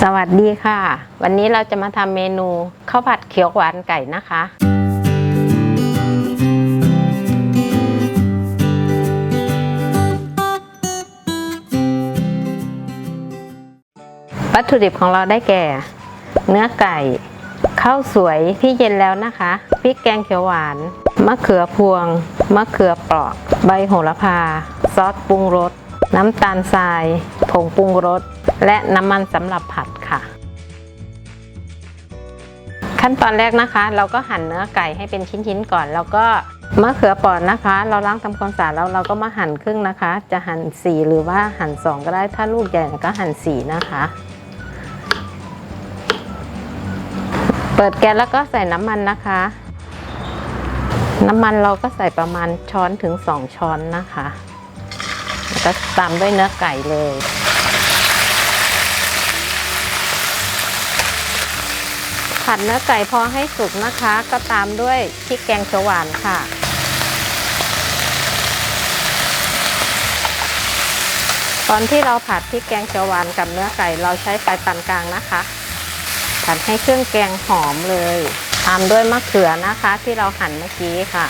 สวัสดีค่ะวันนี้เราจะมาทำเมนูข้าวผัดเขียวหวานไก่นะคะวัตถุดิบของเราได้แก่เนื้อไก่ข้าวสวยที่เย็นแล้วนะคะพริกแกงเขียวหวานมะเขือพวงมะเขือเปราะใบโหระพาซอสปรุงรสน้ำตาลทรายผงปรุงรสและน้ำมันสำหรับผัดค่ะขั้นตอนแรกนะคะเราก็หั่นเนื้อไก่ให้เป็นชิ้นๆก่อนแล้วก็มะเขือเปราะนะคะเราล้างทำความสะอาดแล้วเราก็มาหั่นครึ่งนะคะจะหั่น4หรือว่าหั่น2ก็ได้ถ้าลูกใหญ่ก็หั่น4นะคะเปิดแก๊สแล้วก็ใส่น้ำมันนะคะน้ำมันเราก็ใส่ประมาณช้อนถึง2ช้อนนะคะแล้วก็ตามด้วยเนื้อไก่เลยผัดเนื้อไก่พอให้สุกนะคะก็ตามด้วยพริกแกงเขียวหวานค่ะตอนที่เราผัดพริกแกงเขียวหวานกับเนื้อไก่เราใช้ไฟปานกลางนะคะผัดให้เครื่องแกงหอมเลยตามด้วยมะเขือนะคะที่เราหั่นเมื่อกี้ค่ะ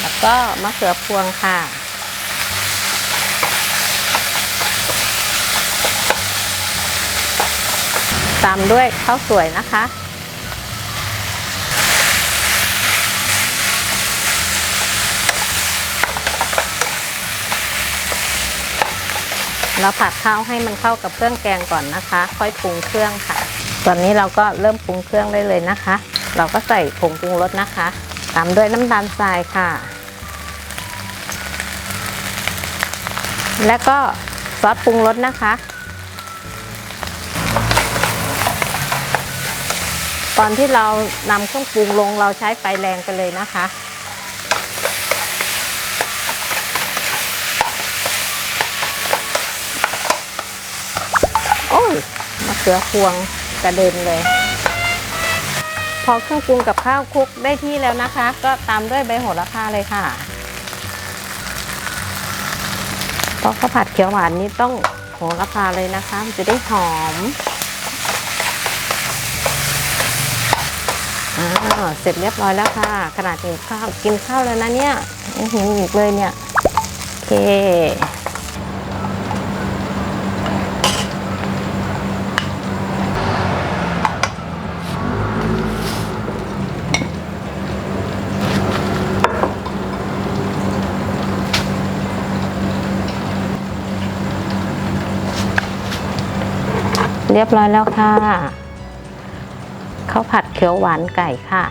แล้วก็มะเขือพวงค่ะตามด้วยข้าวสวยนะคะเราผัดข้าวให้มันเข้ากับเครื่องแกงก่อนนะคะค่อยปรุงเครื่องค่ะตอนนี้เราก็เริ่มปรุงเครื่องได้เลยนะคะเราก็ใส่ผงปรุงรสนะคะตามด้วยน้ำตาลทรายค่ะแล้วก็ซอสปรุงรสนะคะตอนที่เรานำเครื่องปรุงลงเราใช้ไฟแรงไปเลยนะคะโอ้ยมะเขือพวงกระเด็นเลยพอเครื่องปรุงกับข้าวคลุกได้ที่แล้วนะคะก็ตามด้วยใบโหระพาเลยค่ะเพราะข้าวผัดเขียวหวานนี้ต้องโหระพาเลยนะคะมันจะได้หอมเสร็จเรียบร้อยแล้วค่ะขนาดกินข้าวแล้วนะเนี่ยยังหิวอีกเลยเนี่ยโอเคเรียบร้อยแล้วค่ะข้าวผัดเขียวหวานไก่ค่ะ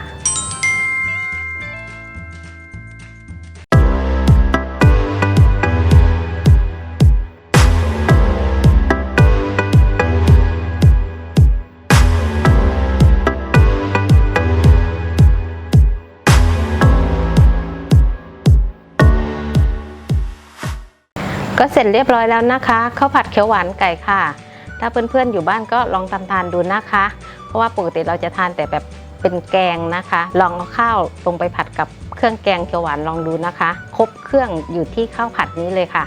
ก็เสร็จเรียบร้อยแล้วนะคะข้าวผัดเขียวหวานไก่ค่ะถ้าเพื่อนๆอยู่บ้านก็ลองทานดูนะคะเพราะว่าปกติเราจะทานแต่แบบเป็นแกงนะคะลองเอาข้าวลงไปผัดกับเครื่องแกงเขียวหวานลองดูนะคะครบเครื่องอยู่ที่ข้าวผัดนี้เลยค่ะ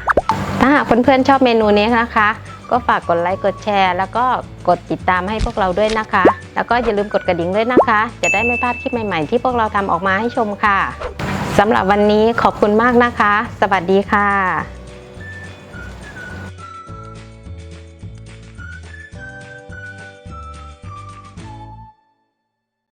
ถ้าหากเพื่อนๆชอบเมนูนี้นะคะก็ฝากกดไลค์กดแชร์แล้วก็กดติดตามให้พวกเราด้วยนะคะแล้วก็อย่าลืมกดกระดิ่งด้วยนะคะจะได้ไม่พลาดคลิปใหม่ๆที่พวกเราทำออกมาให้ชมค่ะสำหรับวันนี้ขอบคุณมากนะคะสวัสดีค่ะ